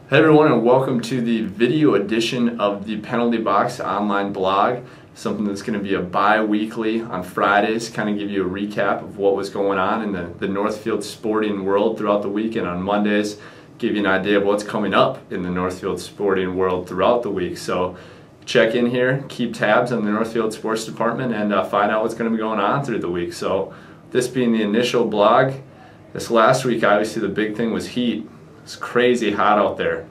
Hey everyone, and welcome to the video edition of the Penalty Box online blog. Something that's going to be a bi-weekly on Fridays, kind of give you a recap of what was going on in the Northfield sporting world throughout the week, and on Mondays give you an idea of what's coming up in the Northfield sporting world throughout the week. So check in here, keep tabs on the Northfield Sports Department, and find out what's going to be going on through the week. So this being the initial blog, this last week obviously the big thing was heat. It's crazy hot out there.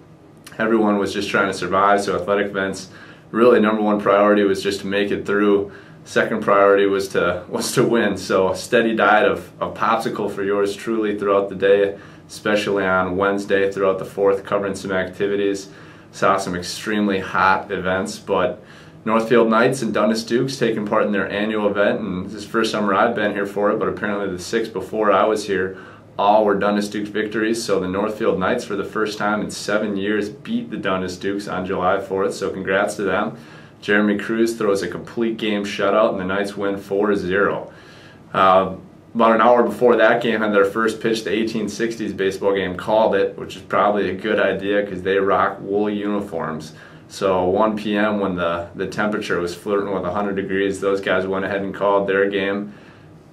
Everyone was just trying to survive, so athletic events, really number one priority was just to make it through. Second priority was to win. So a steady diet of popsicle for yours truly throughout the day, especially on Wednesday throughout the 4th, covering some activities. Saw some extremely hot events, but Northfield Knights and Dundas Dukes taking part in their annual event, and this is the first summer I've been here for it, but apparently the 6 before I was here, all were Dundas Dukes victories. So the Northfield Knights, for the first time in 7 years, beat the Dundas Dukes on July 4th, so congrats to them. Jeremy Cruz throws a complete game shutout, and the Knights win 4-0. About an hour before that game had their first pitch, the 1860s baseball game, called it, which is probably a good idea because they rock wool uniforms. So 1 p.m. when the temperature was flirting with 100 degrees, those guys went ahead and called their game.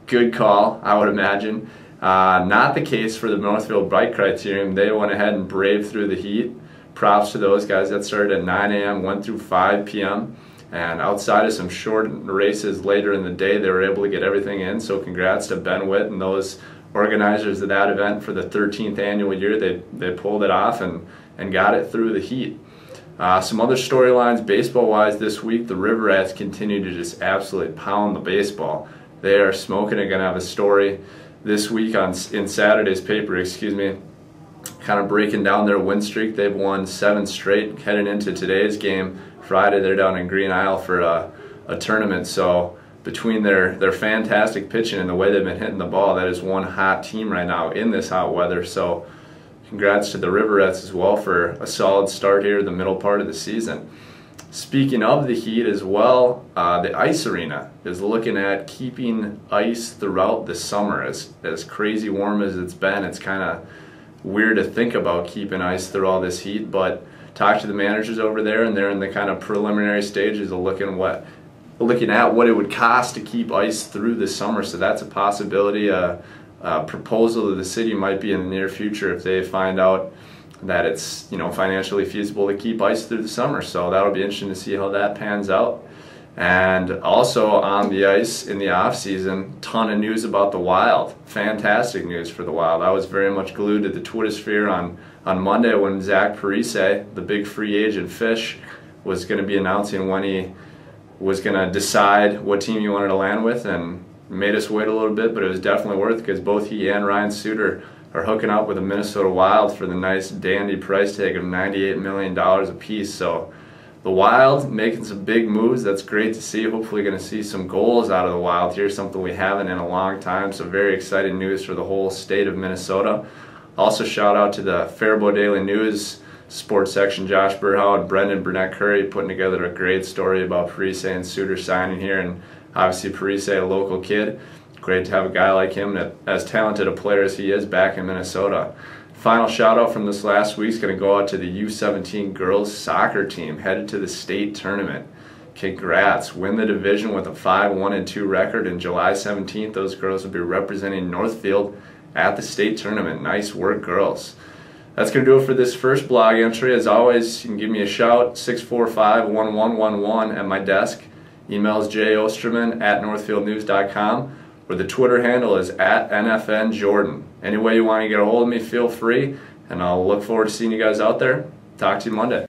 Good call, I would imagine. Not the case for the Northfield Bike Criterium. They went ahead and braved through the heat. Props to those guys. That started at 9 a.m., went through 5 p.m. And outside of some short races later in the day, they were able to get everything in. So congrats to Ben Witt and those organizers of that event for the 13th annual year. They pulled it off and got it through the heat. Some other storylines baseball-wise this week, the River Rats continue to just absolutely pound the baseball. They are smoking. They're going to have a story this week in Saturday's paper, kind of breaking down their win streak. They've won 7 straight heading into today's game. Friday they're down in Green Isle for a tournament. So between their fantastic pitching and the way they've been hitting the ball, that is one hot team right now in this hot weather. So congrats to the Riverettes as well for a solid start here the middle part of the season. Speaking of the heat as well, the ice arena is looking at keeping ice throughout the summer. As crazy warm as it's been, it's kind of weird to think about keeping ice through all this heat, but talk to the managers over there, and they're in the kind of preliminary stages of looking at what it would cost to keep ice through the summer. So that's a possibility. A proposal to the city might be in the near future if they find out that it's financially feasible to keep ice through the summer. So that'll be interesting to see how that pans out. And also on the ice in the off season, ton of news about the Wild. Fantastic news for the Wild. I was very much glued to the Twitter sphere on Monday when Zach Parise, the big free agent fish, was going to be announcing when he was going to decide what team he wanted to land with, and made us wait a little bit, but it was definitely worth it because both he and Ryan Suter are hooking up with the Minnesota Wild for the nice dandy price tag of $98 million apiece. So the Wild making some big moves. That's great to see. Hopefully going to see some goals out of the Wild here, something we haven't in a long time. So very exciting news for the whole state of Minnesota. Also shout out to the Faribault Daily News sports section, Josh Burhow and Brendan Burnett Curry putting together a great story about Parise and Suter signing here, and obviously Parise, a local kid. Great to have a guy like him, as talented a player as he is, back in Minnesota. Final shout out from this last week is going to go out to the U17 girls soccer team headed to the state tournament. Congrats. Win the division with a 5-1-2 record, and July 17th those girls will be representing Northfield at the state tournament. Nice work, girls. That's going to do it for this first blog entry. As always, you can give me a shout, 645-1111 at my desk. Email is josterman@northfieldnews.com. Where the Twitter handle is @NFNJordan. Any way you want to get a hold of me, feel free, and I'll look forward to seeing you guys out there. Talk to you Monday.